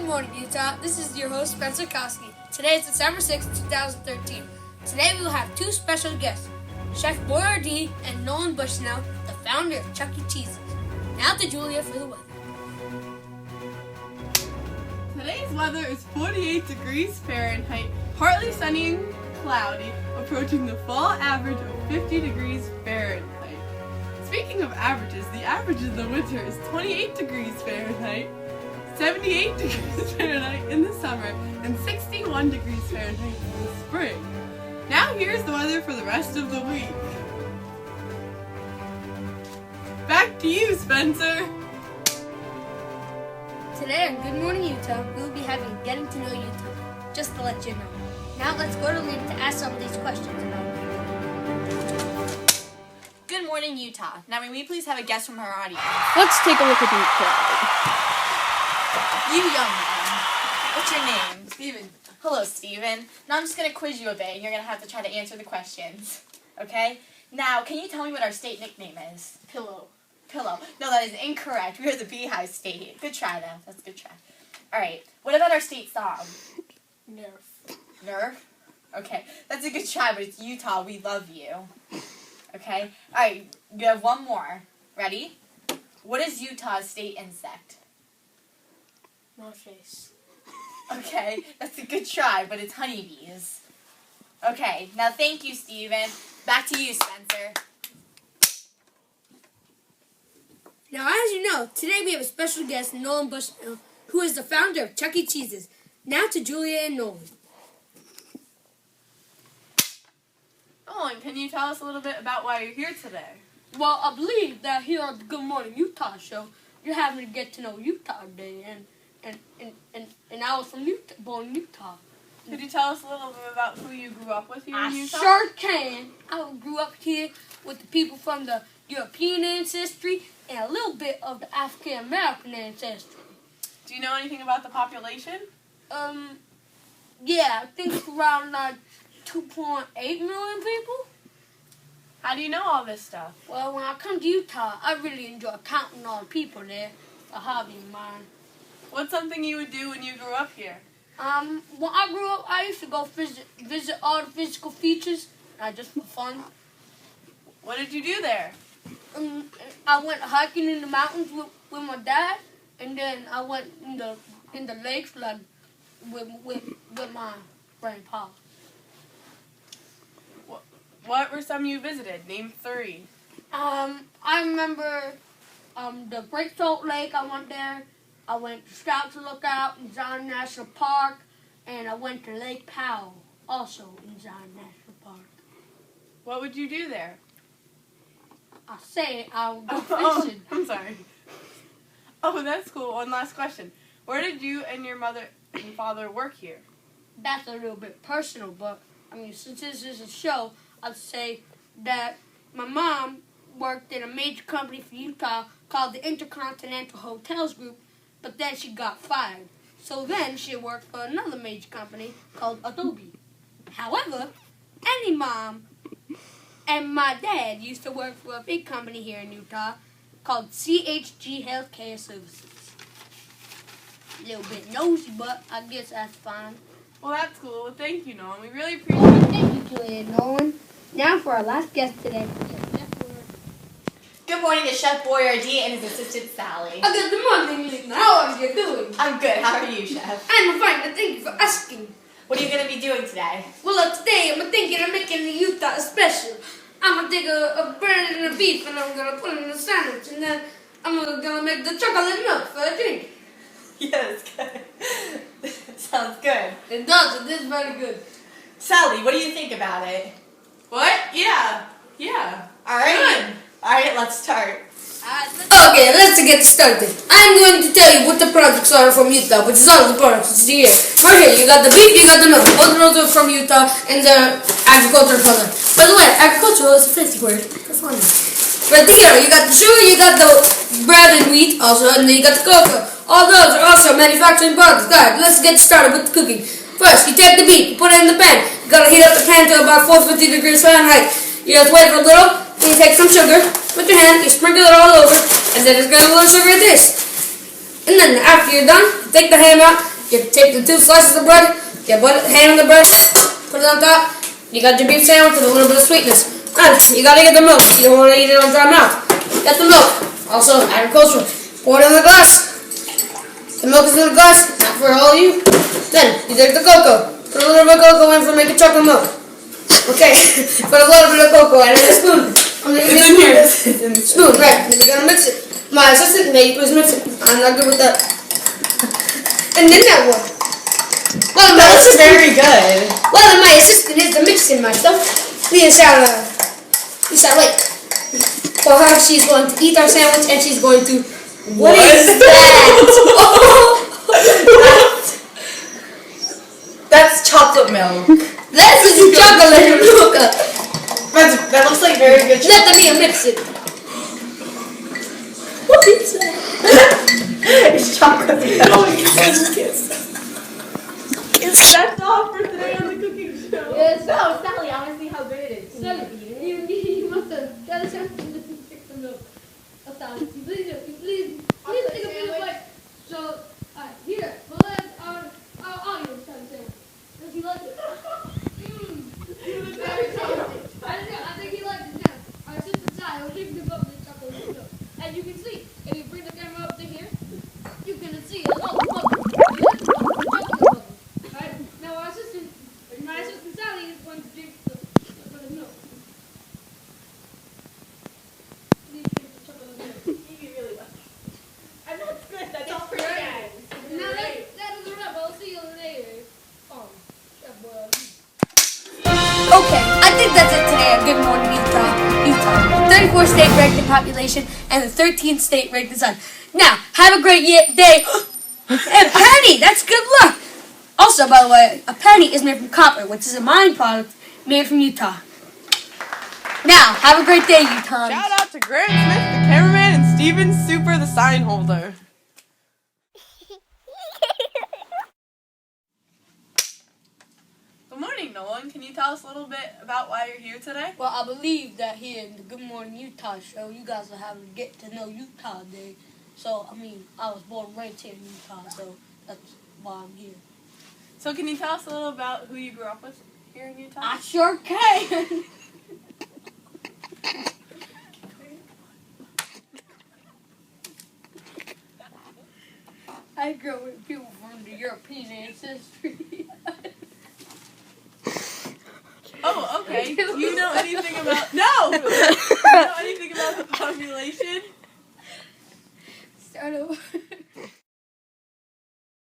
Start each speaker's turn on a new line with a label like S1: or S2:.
S1: Good morning, Utah. This is your host, Spencer Koski. Today is December 6, 2013. Today we will have two special guests, Chef Boyardee and Nolan Bushnell, the founder of Chuck E. Cheese's. Now to Julia for the weather.
S2: Today's weather is 48 degrees Fahrenheit, partly sunny and cloudy, approaching the fall average of 50 degrees Fahrenheit. Speaking of averages, the average of the winter is 28 degrees Fahrenheit, 78 degrees Fahrenheit in the summer, and 61 degrees Fahrenheit in the spring. Now here's the weather for the rest of the week. Back to you, Spencer.
S1: Today on Good Morning Utah, we will be having Getting to Know Utah, just to let you know. Now let's go to Lina to ask some of these questions about it.
S3: Good morning, Utah. Now, may we please have a guest from our audience?
S2: Let's take a look at the crowd.
S3: You young man. What's your name?
S2: Steven.
S3: Hello, Steven. Now I'm just going to quiz you a bit, and you're going to have to try to answer the questions. Okay? Now, can you tell me what our state nickname is?
S2: Pillow.
S3: Pillow. No, that is incorrect. We are the Beehive State. Good try, though. That's a good try. All right. What about our state song?
S2: Nerf.
S3: Nerf? Okay. That's a good try, but it's Utah. We love you. Okay? All right. You have one more. Ready? What is Utah's state insect?
S1: North Face.
S3: Okay, that's a good try, but it's honeybees. Okay, now thank you, Steven. Back to you, Spencer.
S1: Now, as you know, today we have a special guest, Nolan Bushnell, who is the founder of Chuck E. Cheese's. Now to Julia and Nolan.
S2: Nolan, can you tell us a little bit about why you're here today?
S4: Well, I believe that here on the Good Morning Utah show, you're having a Get to Know Utah Day, and I was from Utah, born in Utah.
S2: Could you tell us a little bit about who you grew up with here in
S4: I
S2: Utah?
S4: sure can. I grew up here with the people from the European ancestry and a little bit of the African American ancestry.
S2: Do you know anything about the population?
S4: Yeah, I think it's around like 2.8 million people.
S2: How do you know all this stuff?
S4: Well, when I come to Utah, I really enjoy counting all the people there. It's a hobby of mine.
S2: What's something you would do when you grew up here?
S4: When I grew up, I used to go visit all the physical features, just for fun.
S2: What did you do there?
S4: I went hiking in the mountains with my dad, and then I went in the lakes like with my grandpa.
S2: What were some you visited? Name 3.
S4: I remember the Great Salt Lake. I went there. I went to Scouts Lookout in Zion National Park, and I went to Lake Powell, also in Zion National Park.
S2: What would you do there?
S4: I say I would go
S2: Oh,
S4: fishing.
S2: I'm sorry. Oh, that's cool. One last question. Where did you and your mother and father work here?
S4: That's a little bit personal, but I mean, since this is a show, I'd say that my mom worked in a major company for Utah called the Intercontinental Hotels Group, but then she got fired. So then she worked for another major company called Adobe. However, Annie's mom and my dad used to work for a big company here in Utah called CHG Healthcare Services. A little bit nosy, but I guess that's fine.
S2: Well, that's cool. Well, thank you, Nolan. We really appreciate
S1: Oh,
S2: it.
S1: thank you, Julia and Nolan. Now for our last guest today.
S3: Good morning to Chef Boyardee and his assistant, Sally.
S1: Good morning, Lina. How are you doing?
S3: I'm good. How are you, Chef?
S1: I'm fine, and thank you for asking.
S3: What are you going to be doing today?
S1: Well, today I'm thinking of making the Utah special. I'm going to take a bread and a beef, and I'm going to put it in a sandwich, and then I'm going to make the chocolate milk for a drink.
S3: Yes, good. Sounds good.
S1: It does. It is very good.
S3: Sally, what do you think about it?
S2: What? Yeah.
S3: All right. All right, let's start.
S1: Okay, let's get started. I'm going to tell you what the products are from Utah, which is all the products here. Right here, you got the beef, you got the milk. Both of those are from Utah, and the agricultural product. By the way, agricultural is a fancy word for farming. Right there, you got the sugar, you got the bread and wheat, also, and then you got the cocoa. All those are also manufacturing products. Guys, let's get started with the cooking. First, you take the beef, you put it in the pan. You gotta heat up the pan to about 450 degrees Fahrenheit. You just wait for a little, then you take some sugar with your hand, you sprinkle it all over, and then it's got a little sugar like this. And then after you're done, you take the ham out, you take the 2 slices of bread, you put ham on the bread, put it on top, you got your beef sandwich with a little bit of sweetness. And you gotta get the milk, you don't wanna eat it on dry mouth. Get the milk, also agricultural. Pour it in the glass. The milk is in the glass, not for all you. Then you take the cocoa, put a little bit of cocoa in for making chocolate milk. Okay, put a little bit of cocoa and a spoon.
S2: It's in here.
S1: Spoon, right, then we're gonna mix it. My assistant made us mix it. I'm not good with that. And then that one. Well, my
S3: That's
S1: assistant,
S3: very good.
S1: well, my assistant is the mixing my stuff. Lisa, wait. For her, she's going to eat our sandwich and she's going to. What is that?
S3: That's chocolate milk.
S1: That's the chocolate milk.
S3: That looks like very good chocolate.
S1: Let me mix it. What is that?
S3: It's chocolate milk.
S2: Is that all for today on the cooking show?
S5: Yes. No, Sally, I want to see how good it is.
S4: Sally, you must have got a chance to pick the milk. Please take a bit of bite. So, here, I'll eat it. Does he like it? I think he likes it now. Our sister Sally will drink the bubbly chocolate milk. As you can see, if you bring the camera up to here, you can see all the bubbles. Chocolate bubbles. Alright, now my assistant Sally is going to drink the chocolate milk. Please drink the chocolate milk.
S5: You really like it. And that's good. That's all for you guys.
S4: Now that is a wrap. I'll see you later. Chef Boyle.
S1: Okay, I think that's it today on Good Morning Utah. 34th state ranked in population and the 13th state ranked in sun. Now, have a great day. And penny, that's good luck. Also, by the way, a penny is made from copper, which is a mine product made from Utah. Now, have a great day, Utah.
S2: Shout out to Grant Smith, the cameraman, and Steven Super, the sign holder. Good morning, Nolan. Can you tell us a little bit about why you're here today?
S4: Well, I believe that here in the Good Morning Utah show, you guys are having a Get to Know Utah Day. So, I was born right here in Utah, so that's why I'm here.
S2: So can you tell us a little about who you grew up with here in Utah?
S4: I sure can. I grew up with people from the European ancestry.
S2: Oh, okay. Do you know anything about... No! Do you know anything about the population?
S4: Start over.